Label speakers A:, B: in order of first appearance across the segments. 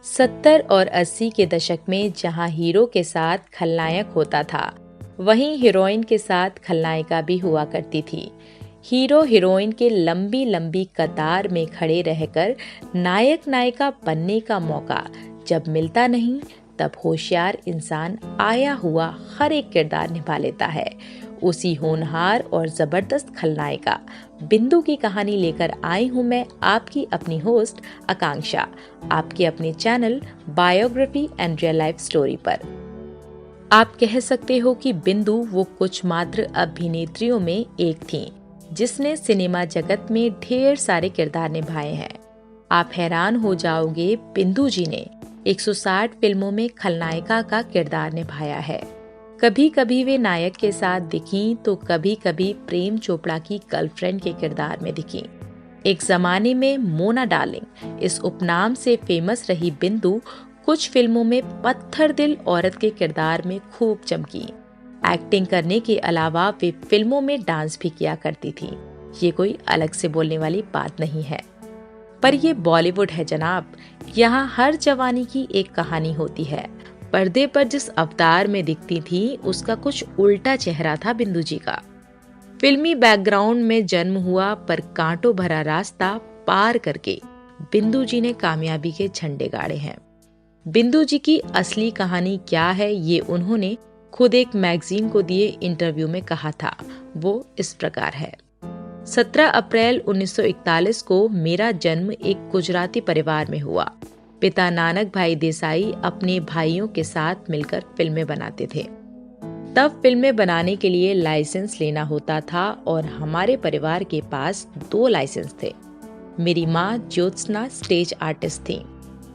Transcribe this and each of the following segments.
A: 70 और 80 के दशक में जहां हीरो के साथ खलनायक होता था, वहीं हीरोइन के साथ खलनायिका भी हुआ करती थी। हीरो हीरोइन के लंबी लंबी कतार में खड़े रहकर नायक नायिका बनने का मौका जब मिलता नहीं, तब होशियार इंसान आया हुआ हर एक किरदार निभा लेता है। उसी होनहार और जबरदस्त खलनायिका बिंदु की कहानी लेकर आई हूं मैं, आपकी अपनी होस्ट आकांक्षा, आपके अपने channel biography and real life story पर। आप कह सकते हो कि बिंदु वो कुछ मात्र अभिनेत्रियों में एक थीं, जिसने सिनेमा जगत में ढेर सारे किरदार निभाए हैं। आप हैरान हो जाओगे, बिंदु जी ने 160 फिल्मों में खलनायिका का किरदार निभाया है। कभी कभी वे नायक के साथ दिखीं तो कभी कभी प्रेम चोपड़ा की गर्लफ्रेंड के किरदार में दिखीं। एक जमाने में मोना डार्लिंग इस उपनाम से फेमस रही बिंदु कुछ फिल्मों में पत्थर दिल औरत के किरदार में खूब चमकी। एक्टिंग करने के अलावा वे फिल्मों में डांस भी किया करती थी। ये कोई अलग से बोलने वाली बात नहीं है, पर ये बॉलीवुड है जनाब। यहाँ हर जवानी की एक कहानी होती है। पर्दे पर जिस अवतार में दिखती थी, उसका कुछ उल्टा चेहरा था बिंदु जी का। फिल्मी बैकग्राउंड में जन्म हुआ, पर कांटों भरा रास्ता पार करके बिंदु जी ने कामयाबी के झंडे गाड़े हैं। बिंदु जी की असली कहानी क्या है, ये उन्होंने खुद एक मैगजीन को दिए इंटरव्यू में कहा था। वो इस प्रकार है। 17 अप्रैल 1941 को मेरा जन्म एक गुजराती परिवार में हुआ। पिता नानक भाई देसाई अपने भाइयों के साथ मिलकर फिल्में बनाते थे। तब फिल्में बनाने के लिए लाइसेंस लेना होता था और हमारे परिवार के पास 2 लाइसेंस थे। मेरी माँ ज्योत्सना स्टेज आर्टिस्ट थी,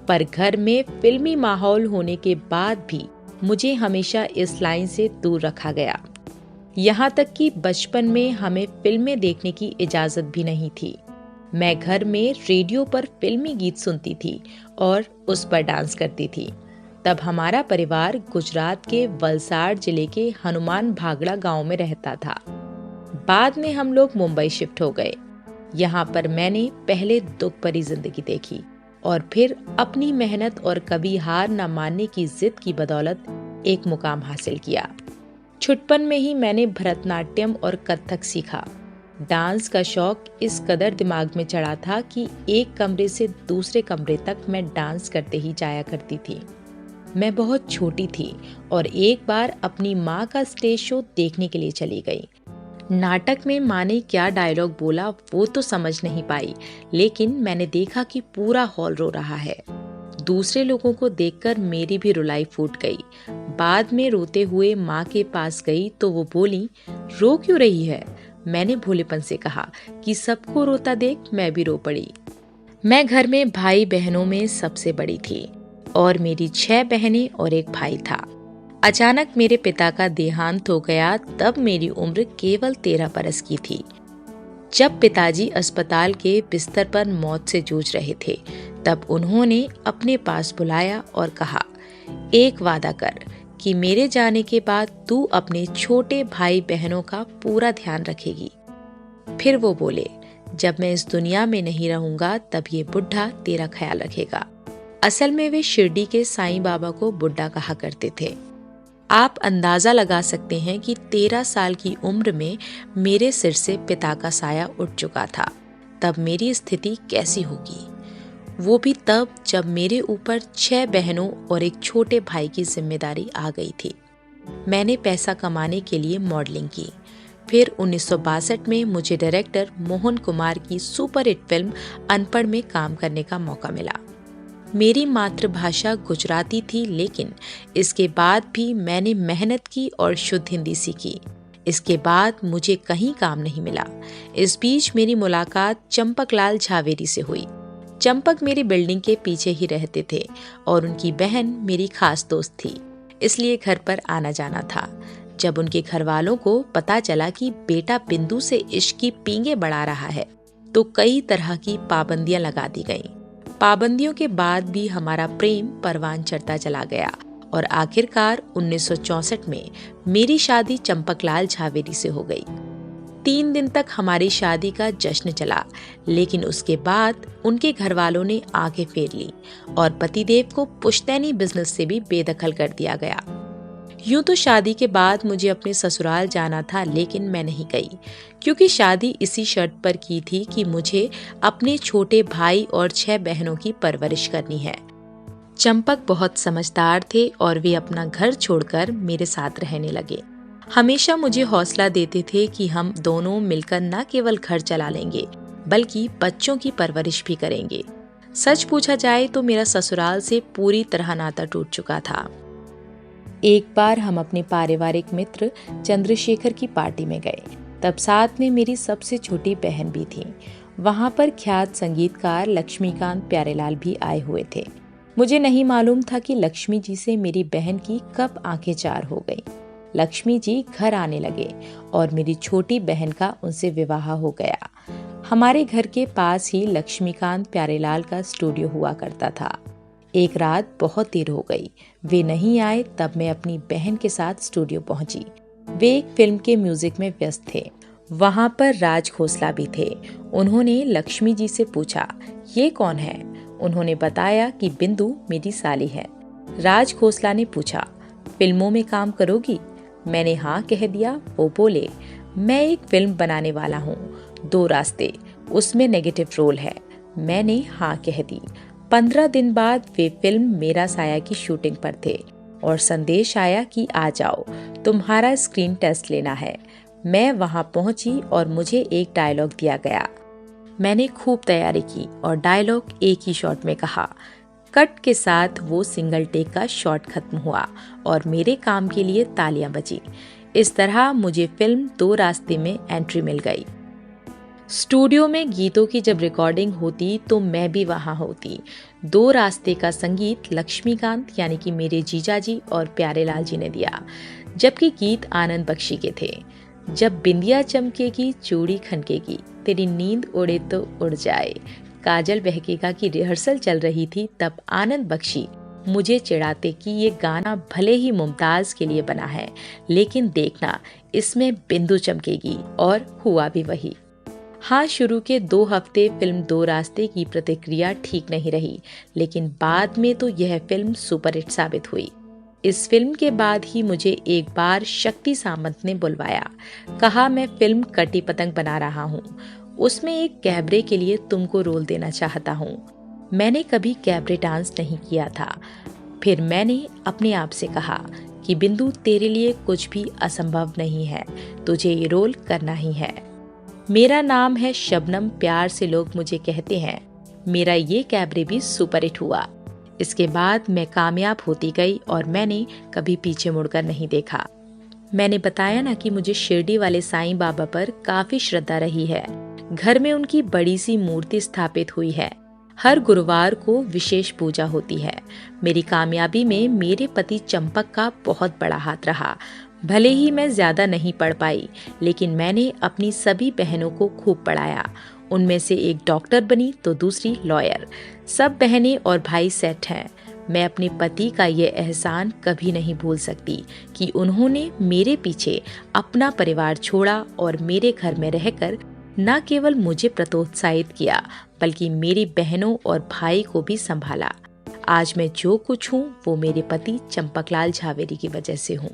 A: पर घर में फिल्मी माहौल होने के बाद भी मुझे हमेशा इस लाइन से दूर रखा गया। यहाँ तक कि बचपन में हमें फिल्में देखने की इजाजत भी नहीं थी। मैं घर में रेडियो पर फिल्मी गीत सुनती थी और उस पर डांस करती थी। तब हमारा परिवार गुजरात के वलसाड़ जिले के हनुमान भागड़ा गांव में रहता था। बाद में हम लोग मुंबई शिफ्ट हो गए। यहाँ पर मैंने पहले दुख भरी जिंदगी देखी और फिर अपनी मेहनत और कभी हार न मानने की जिद की बदौलत एक मुकाम हासिल किया। छुटपन में ही मैंने भरतनाट्यम और कथक सीखा। डांस का शौक इस कदर दिमाग में चढ़ा था कि एक कमरे से दूसरे कमरे तक मैं डांस करते ही जाया करती थी। मैं बहुत छोटी थी और एक बार अपनी माँ का स्टेज शो देखने के लिए चली गई। नाटक में माँ ने क्या डायलॉग बोला वो तो समझ नहीं पाई, लेकिन मैंने देखा कि पूरा हॉल रो रहा है। दूसरे लोगों को देखकर मेरी भी रुलाई फूट गई। बाद में रोते हुए माँ के पास गई तो वो बोली, रो क्यों रही है? मैंने भोलेपन से कहा कि सबको रोता देख मैं भी रो पड़ी। मैं घर में भाई बहनों में सबसे बड़ी थी और मेरी 6 बहनें और एक भाई था। अचानक मेरे पिता का देहांत हो गया, तब मेरी उम्र केवल 13 बरस की थी। जब पिताजी अस्पताल के बिस्तर पर मौत से जूझ रहे थे, तब उन्होंने अपने पास बुलाया और कहा, एक वादा कर कि मेरे जाने के बाद तू अपने छोटे भाई बहनों का पूरा ध्यान रखेगी। फिर वो बोले, जब मैं इस दुनिया में नहीं रहूंगा तब ये बुढ़ा तेरा ख्याल रखेगा। असल में वे शिरडी के साईं बाबा को बुढ़ा कहा करते थे। आप अंदाजा लगा सकते हैं कि 13 साल की उम्र में मेरे सिर से पिता का साया उठ चुका था। तब मेरी स्थिति कैसी होगी, वो भी तब जब मेरे ऊपर 6 बहनों और एक छोटे भाई की जिम्मेदारी आ गई थी। मैंने पैसा कमाने के लिए मॉडलिंग की। फिर 1962 में मुझे डायरेक्टर मोहन कुमार की सुपरहिट फिल्म अनपढ़ में काम करने का मौका मिला। मेरी मातृभाषा गुजराती थी, लेकिन इसके बाद भी मैंने मेहनत की और शुद्ध हिंदी सीखी। इसके बाद मुझे कहीं काम नहीं मिला। इस बीच मेरी मुलाकात चंपकलाल झावेरी से हुई। चंपक मेरी बिल्डिंग के पीछे ही रहते थे और उनकी बहन मेरी खास दोस्त थी, इसलिए घर पर आना जाना था। जब उनके घर वालों को पता चला कि बेटा बिंदु से इश्क की पींगे बढ़ा रहा है, तो कई तरह की पाबंदियां लगा दी गईं। पाबंदियों के बाद भी हमारा प्रेम परवान चढ़ता चला गया और आखिरकार 1964 में मेरी शादी चंपकलाल झावेरी से हो गई। 3 दिन तक हमारी शादी का जश्न चला, लेकिन उसके बाद उनके घर वालों ने आंखें फेर ली और पतिदेव को पुश्तैनी बिजनेस से भी बेदखल कर दिया गया। यूं तो शादी के बाद मुझे अपने ससुराल जाना था, लेकिन मैं नहीं गई, क्योंकि शादी इसी शर्त पर की थी कि मुझे अपने छोटे भाई और 6 बहनों की परवरिश करनी है। चंपक बहुत समझदार थे और वे अपना घर छोड़कर मेरे साथ रहने लगे। हमेशा मुझे हौसला देते थे कि हम दोनों मिलकर न केवल घर चला लेंगे, बल्कि बच्चों की परवरिश भी करेंगे। सच पूछा जाए तो मेरा ससुराल से पूरी तरह नाता टूट चुका था। एक बार हम अपने पारिवारिक मित्र चंद्रशेखर की पार्टी में गए। तब साथ में मेरी सबसे छोटी बहन भी थी। वहां पर ख्यात संगीतकार लक्ष्मीकांत प्यारेलाल भी आए हुए थे। मुझे नहीं मालूम था कि लक्ष्मी जी से मेरी बहन की कब आंखें चार हो गई। लक्ष्मी जी घर आने लगे और मेरी छोटी बहन का उनसे विवाह हो गया। हमारे घर के पास ही लक्ष्मीकांत प्यारेलाल का स्टूडियो हुआ करता था। एक रात बहुत देर हो गई, वे नहीं आए, तब मैं अपनी बहन के साथ स्टूडियो पहुंची। वे एक फिल्म के म्यूजिक में व्यस्त थे। वहां पर राज खोसला भी थे। उन्होंने लक्ष्मी जी से पूछा, ये कौन है? उन्होंने बताया कि बिंदु मेरी साली है। राज खोसला ने पूछा, फिल्मों में काम करोगी? मैंने हाँ कह दिया। वो बोले, मैं एक फिल्म बनाने वाला हूँ, 2 रास्ते, उसमें नेगेटिव रोल है। मैंने हाँ कह दी। 15 दिन बाद वे फिल्म मेरा साया की शूटिंग पर थे और संदेश आया कि आ जाओ, तुम्हारा स्क्रीन टेस्ट लेना है। मैं वहां पहुंची और मुझे एक डायलॉग दिया गया। मैंने खूब तैयारी की और डायलॉग एक ही शॉट में कहा। कट के साथ वो सिंगल टेक का शॉट खत्म हुआ और मेरे काम के लिए तालियां बजी। इस तरह मुझे फिल्म 2 रास्ते में एंट्री मिल गई। स्टूडियो में गीतों की जब रिकॉर्डिंग होती तो मैं भी वहां होती। 2 रास्ते का संगीत लक्ष्मीकांत यानी कि मेरे जीजाजी और प्यारेलाल जी ने दिया, जबकि गीत आनंद बख्शी के थे। जब बिंदिया चमकेगी, चूड़ी खनकेगी, तेरी नींद उड़े तो उड़ जाए, काजल बहकेगा की रिहर्सल चल रही थी, तब आनंद बख्शी मुझे चिढ़ाते कि ये गाना भले ही मुमताज के लिए बना है, लेकिन देखना इसमें बिंदु चमकेगी, और हुआ भी वही। हाँ, शुरू के 2 हफ्ते फिल्म 2 रास्ते की प्रतिक्रिया ठीक नहीं रही, लेकिन बाद में तो यह फिल्म सुपरहिट साबित हुई। इस फिल्म के बाद ही मुझे एक बार शक्ति सामंत ने बुलवाया। कहा, मैं फिल्म कटी पतंग बना रहा हूँ, उसमें एक कैबरे के लिए तुमको रोल देना चाहता हूँ। मैंने कभी कैबरे डांस नहीं किया था। फिर मैंने अपने आप से कहा कि बिंदु, तेरे लिए कुछ भी असंभव नहीं है, तुझे ये रोल करना ही है। मेरा नाम है शबनम, प्यार से लोग मुझे कहते हैं। मेरा ये कैबरे भी सुपरहिट हुआ। इसके बाद मैं कामयाब होती गई और मैंने कभी पीछे मुड़कर नहीं देखा। मैंने बताया ना कि मुझे शिरडी वाले साईं बाबा पर काफी श्रद्धा रही है। घर में उनकी बड़ी सी मूर्ति स्थापित हुई है। हर गुरुवार को विशेष पूजा होती है। मेरी कामयाबी में मेरे पति चंपक का बहुत बड़ा हाथ रहा। भले ही मैं ज्यादा नहीं पढ़ पाई, लेकिन मैंने अपनी सभी बहनों को खूब पढ़ाया। उनमें से एक डॉक्टर बनी तो दूसरी लॉयर। सब बहनें और भाई सेट हैं। मैं अपने पति का ये एहसान कभी नहीं भूल सकती कि उन्होंने मेरे पीछे अपना परिवार छोड़ा और मेरे घर में रहकर न केवल मुझे प्रोत्साहित किया, बल्कि मेरी बहनों और भाई को भी संभाला। आज मैं जो कुछ हूँ वो मेरे पति चंपकलाल झावेरी की वजह से हूँ।